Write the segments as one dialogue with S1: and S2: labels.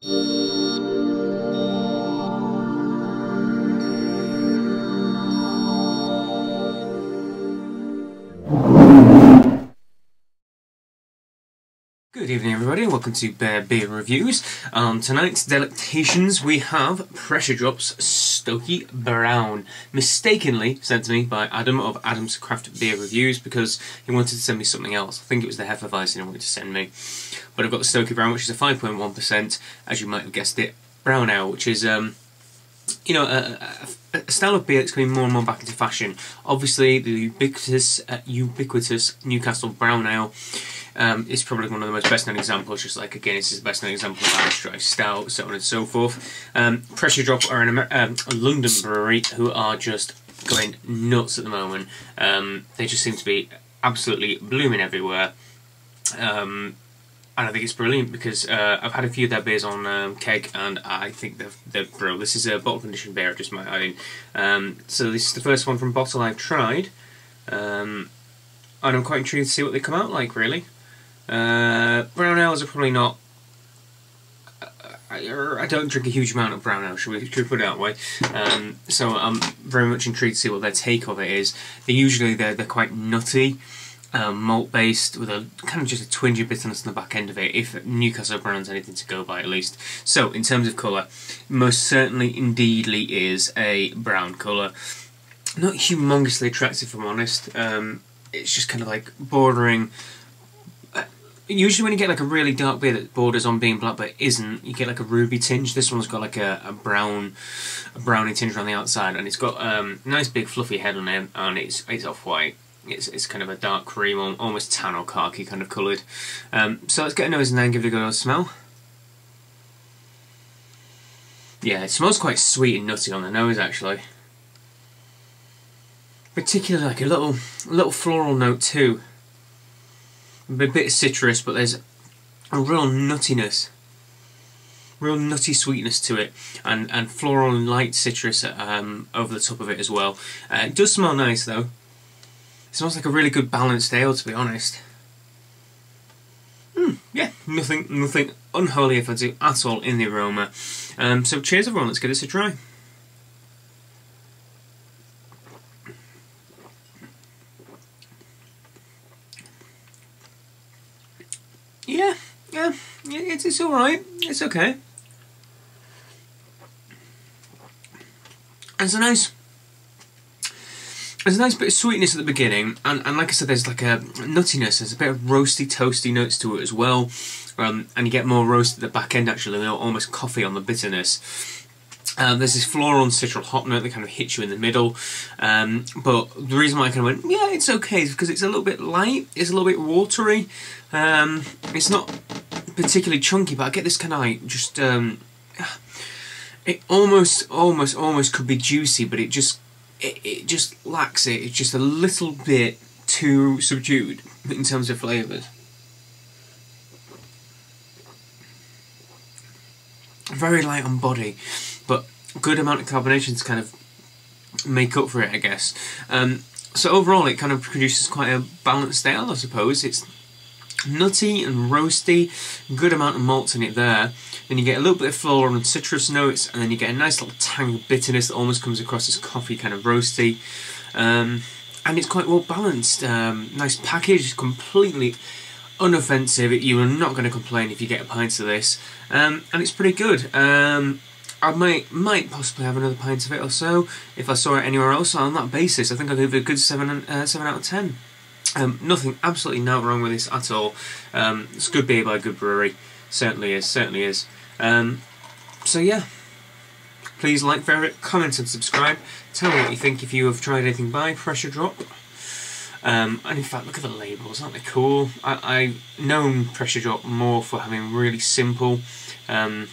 S1: Good evening everybody, welcome to Bear Beer Reviews. Tonight's delectations we have Pressure Drop's Stokey Brown, mistakenly sent to me by Adam of Adam's Craft Beer Reviews because he wanted to send me something else. I think it was the Hefeweizen he wanted to send me. But I've got the Stokey Brown, which is a 5.1%, as you might have guessed it, brown ale, which is a style of beer that's coming more and more back into fashion. Obviously the ubiquitous Newcastle Brown Ale it's probably one of the most best-known examples, just like, again, it's the best-known example of Irish Dry Stout, so on and so forth. Pressure Drop are a London brewery who are just going nuts at the moment. They just seem to be absolutely blooming everywhere. And I think it's brilliant because I've had a few of their beers on keg, and I think they're brilliant. This is a bottle-conditioned beer, I just might add in. So this is the first one from bottle I've tried. And I'm quite intrigued to see what they come out like, really. Brown ales are probably not. I don't drink a huge amount of brown ale, should we put it that way? So I'm very much intrigued to see what their take of it is. They're quite nutty, malt based, with a kind of just a twinge of bitterness on the back end of it. If Newcastle Brown's anything to go by, at least. So in terms of colour, most certainly, indeedly, is a brown colour. Not humongously attractive, if I'm honest. It's just kind of like bordering. Usually when you get like a really dark beer that borders on being black but isn't, you get like a ruby tinge. This one's got like a browny tinge around the outside, and it's got a nice big fluffy head on it, and it's off-white. It's kind of a dark cream, almost tan or khaki kind of coloured. So let's get a nose and then give it a good old smell. Yeah, it smells quite sweet and nutty on the nose, actually. Particularly like a little floral note too. A bit of citrus, but there's a real nuttiness, real nutty sweetness to it, and floral and light citrus over the top of it as well. It does smell nice though. It smells like a really good balanced ale, to be honest. Yeah, nothing unholy offensive at all in the aroma. So cheers everyone, let's give this a try. Yeah, it's alright, it's okay. There's a nice bit of sweetness at the beginning, and like I said, there's like a nuttiness, there's a bit of roasty, toasty notes to it as well, and you get more roast at the back end actually, almost coffee on the bitterness. There's this floral and citral hop note that kind of hits you in the middle, but the reason why I kind of went, yeah, it's okay, is because it's a little bit light, it's a little bit watery, it's not particularly chunky, but I get this kind of like, just, it almost could be juicy, but it just lacks it, it's just a little bit too subdued in terms of flavours. Very light on body, but good amount of carbonation to kind of make up for it, I guess. So overall it kind of produces quite a balanced ale, I suppose. It's nutty and roasty, good amount of malts in it there. Then you get a little bit of floral and citrus notes, and then you get a nice little tang of bitterness that almost comes across as coffee, kind of roasty. And it's quite well balanced. Nice package, completely unoffensive. You are not going to complain if you get a pint of this, and it's pretty good. I might possibly have another pint of it or so if I saw it anywhere else. On that basis, I think I'll give it a good 7 out of 10. Nothing absolutely not wrong with this at all. It's good beer by a good brewery, certainly is. So yeah, please like, favourite, comment and subscribe. Tell me what you think if you have tried anything by Pressure Drop. And in fact, look at the labels, aren't they cool? I've known Pressure Drop more for having really simple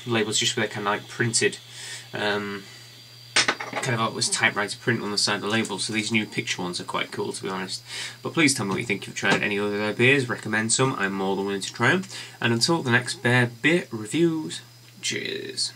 S1: labels, just where they're kind of like printed, kind of always typewriter print on the side of the label, so these new picture ones are quite cool, to be honest. But please tell me what you think. If you've tried any other of their beers, recommend some, I'm more than willing to try them. And until the next Bear Beer Reviews, cheers.